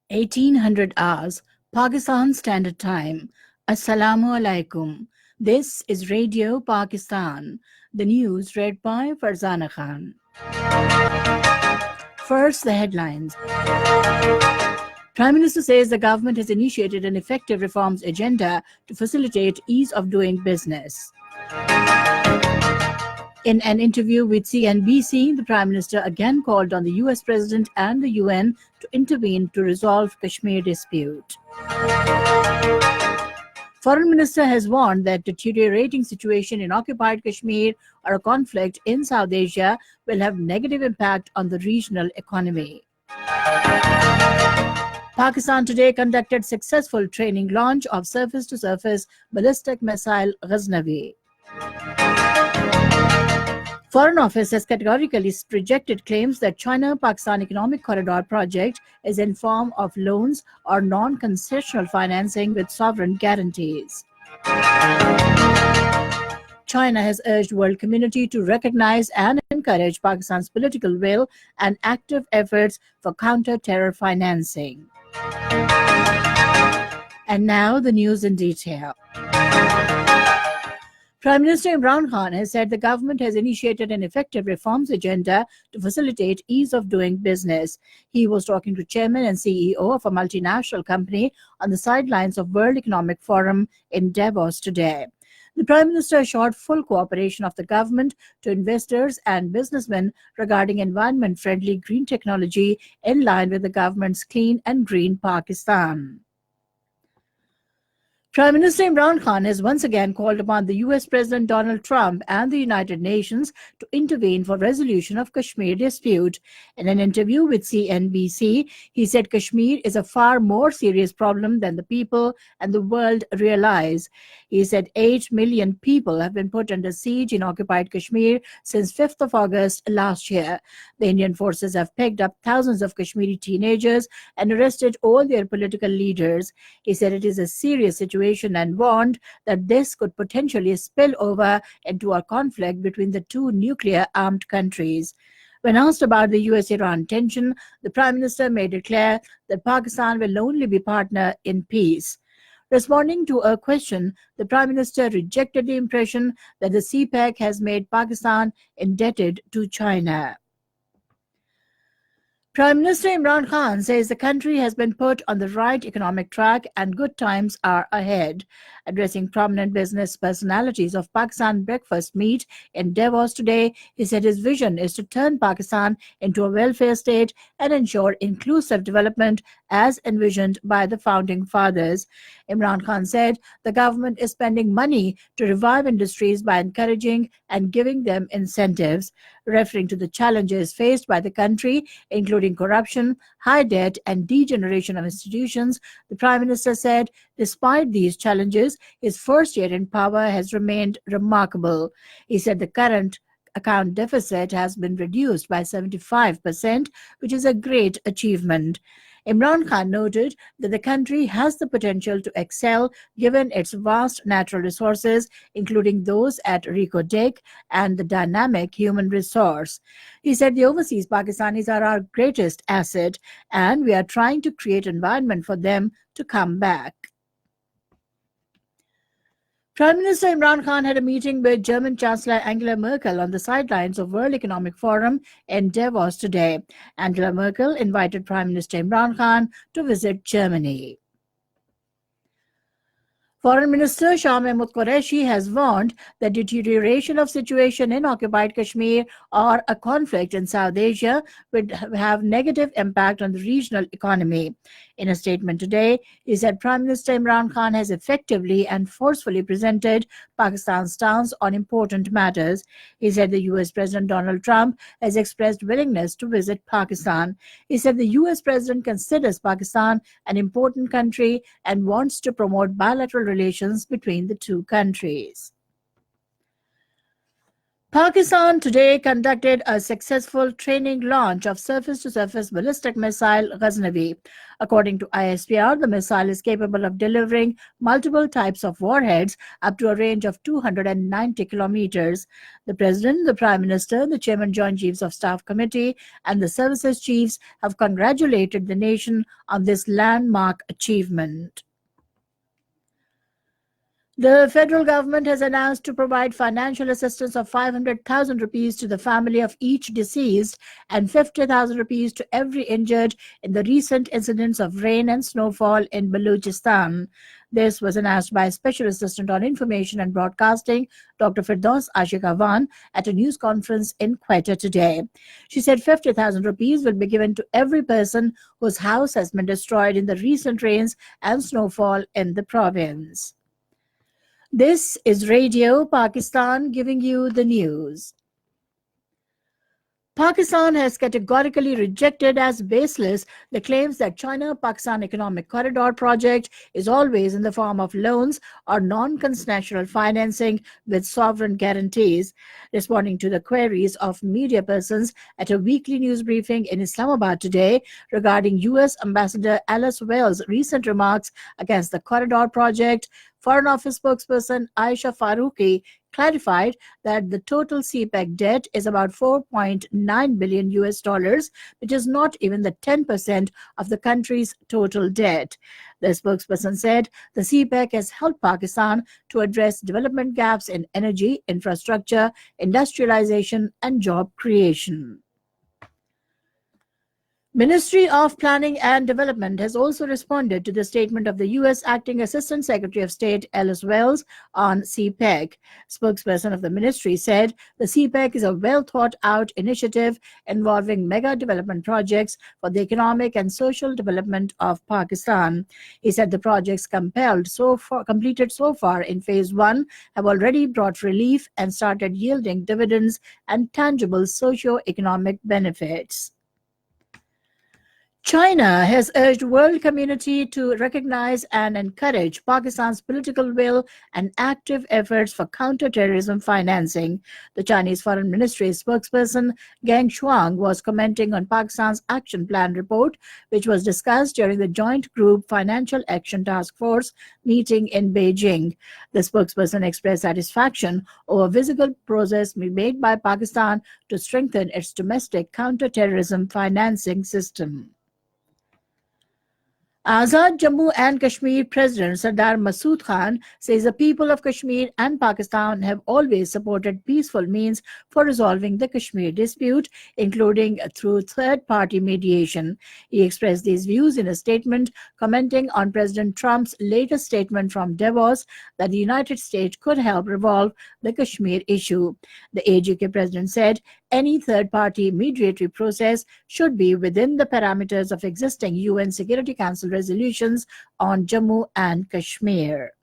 1800 hours, Pakistan Standard Time. Assalamu alaikum. This is Radio Pakistan. The news read by Farzana Khan. First, the headlines. Prime Minister says the government has initiated an effective reforms agenda to facilitate ease of doing business. In an interview with CNBC, the Prime Minister again called on the US President and the UN to intervene to resolve Kashmir dispute. Foreign Minister has warned that deteriorating situation in occupied Kashmir or a conflict in South Asia will have negative impact on the regional economy. Pakistan today conducted successful training launch of surface-to-surface ballistic missile Ghaznavi. Foreign Office has categorically rejected claims that China-Pakistan Economic Corridor project is in form of loans or non-concessional financing with sovereign guarantees. China has urged world community to recognize and encourage Pakistan's political will and active efforts for counter-terror financing. And now the news in detail. Prime Minister Imran Khan has said the government has initiated an effective reforms agenda to facilitate ease of doing business. He was talking to Chairman and CEO of a multinational company on the sidelines of World Economic Forum in Davos today. The Prime Minister assured full cooperation of the government to investors and businessmen regarding environment-friendly green technology in line with the government's Clean and Green Pakistan. Prime Minister Imran Khan has once again called upon the US President Donald Trump and the United Nations to intervene for resolution of Kashmir dispute. In an interview with CNBC, he said Kashmir is a far more serious problem than the people and the world realize. He said 8 million people have been put under siege in occupied Kashmir since 5th of August last year. The Indian forces have picked up thousands of Kashmiri teenagers and arrested all their political leaders. He said it is a serious situation and warned that this could potentially spill over into a conflict between the two nuclear-armed countries. When asked about the US-Iran tension, the Prime Minister made it clear that Pakistan will only be partner in peace. Responding to a question, the Prime Minister rejected the impression that the CPEC has made Pakistan indebted to China. Prime Minister Imran Khan says the country has been put on the right economic track and good times are ahead. Addressing prominent business personalities of Pakistan breakfast meet in Davos today, he said his vision is to turn Pakistan into a welfare state and ensure inclusive development as envisioned by the founding fathers. Imran Khan said the government is spending money to revive industries by encouraging and giving them incentives. Referring to the challenges faced by the country, including corruption, high debt, and degeneration of institutions, the Prime Minister said, despite these challenges, his first year in power has remained remarkable. He said the current account deficit has been reduced by 75%, which is a great achievement. Imran Khan noted that the country has the potential to excel given its vast natural resources, including those at Rico Dick and the dynamic human resource. He said the overseas Pakistanis are our greatest asset and we are trying to create environment for them to come back. Prime Minister Imran Khan had a meeting with German Chancellor Angela Merkel on the sidelines of World Economic Forum in Davos today. Angela Merkel invited Prime Minister Imran Khan to visit Germany. Foreign Minister Shah Mahmood Qureshi has warned that deterioration of situation in occupied Kashmir or a conflict in South Asia would have negative impact on the regional economy. In a statement today, he said Prime Minister Imran Khan has effectively and forcefully presented Pakistan's stance on important matters. He said the US President Donald Trump has expressed willingness to visit Pakistan. He said the US President considers Pakistan an important country and wants to promote bilateral relations between the two countries. Pakistan today conducted a successful training launch of surface-to-surface ballistic missile Ghaznavi. According to ISPR, the missile is capable of delivering multiple types of warheads up to a range of 290 kilometers. The President, the Prime Minister, the Chairman Joint Chiefs of Staff Committee, and the services chiefs have congratulated the nation on this landmark achievement. The federal government has announced to provide financial assistance of 500,000 rupees to the family of each deceased and 50,000 rupees to every injured in the recent incidents of rain and snowfall in Balochistan. This was announced by Special Assistant on Information and Broadcasting, Dr. Firdaus Ashika Khan, at a news conference in Quetta today. She said 50,000 rupees will be given to every person whose house has been destroyed in the recent rains and snowfall in the province. This is Radio Pakistan giving you the news. Pakistan has categorically rejected as baseless the claims that China-Pakistan Economic Corridor project is always in the form of loans or non-concessional financing with sovereign guarantees. Responding to the queries of media persons at a weekly news briefing in Islamabad today regarding U.S. Ambassador Alice Wells' recent remarks against the corridor project, Foreign Office spokesperson Aisha Faruqi clarified that the total CPEC debt is about 4.9 billion US dollars, which is not even the 10% of the country's total debt. The spokesperson said the CPEC has helped Pakistan to address development gaps in energy, infrastructure, industrialization, and job creation. Ministry of Planning and Development has also responded to the statement of the U.S. Acting Assistant Secretary of State Alice Wells on CPEC. Spokesperson of the ministry said the CPEC is a well-thought-out initiative involving mega development projects for the economic and social development of Pakistan. He said the projects completed so far in Phase 1 have already brought relief and started yielding dividends and tangible socio-economic benefits. China has urged world community to recognize and encourage Pakistan's political will and active efforts for counter-terrorism financing. The Chinese Foreign Ministry spokesperson Geng Shuang was commenting on Pakistan's action plan report, which was discussed during the Joint Group Financial Action Task Force meeting in Beijing. The spokesperson expressed satisfaction over visible progress made by Pakistan to strengthen its domestic counter-terrorism financing system. Azad Jammu and Kashmir President Sardar Masood Khan says the people of Kashmir and Pakistan have always supported peaceful means for resolving the Kashmir dispute, including through third-party mediation. He expressed these views in a statement commenting on President Trump's latest statement from Davos that the United States could help resolve the Kashmir issue. The AGK president said any third-party mediatory process should be within the parameters of existing UN Security Council resolutions on Jammu and Kashmir.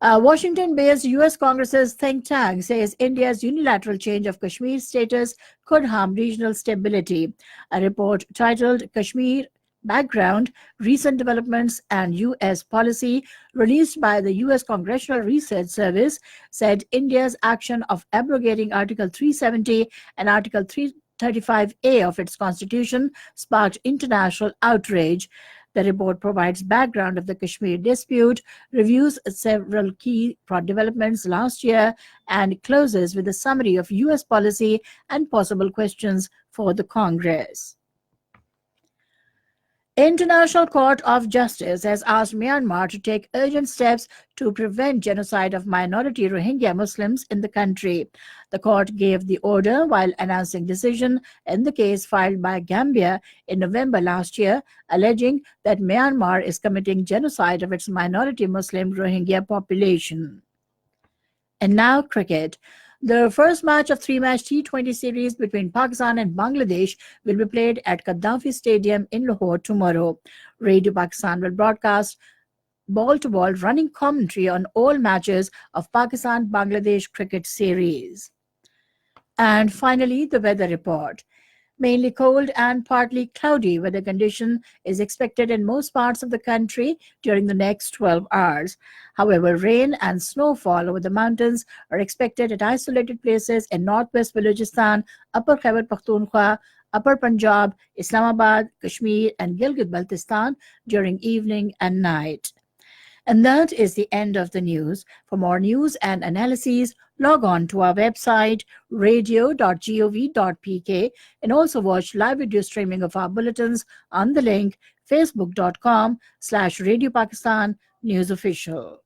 Washington-based U.S. Congress's think tank says India's unilateral change of Kashmir's status could harm regional stability. A report titled Kashmir Background, Recent Developments and U.S. Policy, released by the U.S. Congressional Research Service, said India's action of abrogating Article 370 and Article 335A of its constitution sparked international outrage. The report provides background of the Kashmir dispute, reviews several key developments last year, and closes with a summary of U.S. policy and possible questions for the Congress. International Court of Justice has asked Myanmar to take urgent steps to prevent genocide of minority Rohingya Muslims in the country. The court gave the order while announcing decision in the case filed by Gambia in November last year, alleging that Myanmar is committing genocide of its minority Muslim Rohingya population. And now cricket. The first match of three-match T20 series between Pakistan and Bangladesh will be played at Gaddafi Stadium in Lahore tomorrow. Radio Pakistan will broadcast ball-to-ball running commentary on all matches of Pakistan-Bangladesh cricket series. And finally, the weather report. Mainly cold and partly cloudy weather condition is expected in most parts of the country during the next 12 hours. However, rain and snowfall over the mountains are expected at isolated places in northwest Balochistan, Upper Khyber Pakhtunkhwa, Upper Punjab, Islamabad, Kashmir, and Gilgit-Baltistan during evening and night. And that is the end of the news. For more news and analyses, log on to our website radio.gov.pk and also watch live video streaming of our bulletins on the link facebook.com/Radio Pakistan News Official.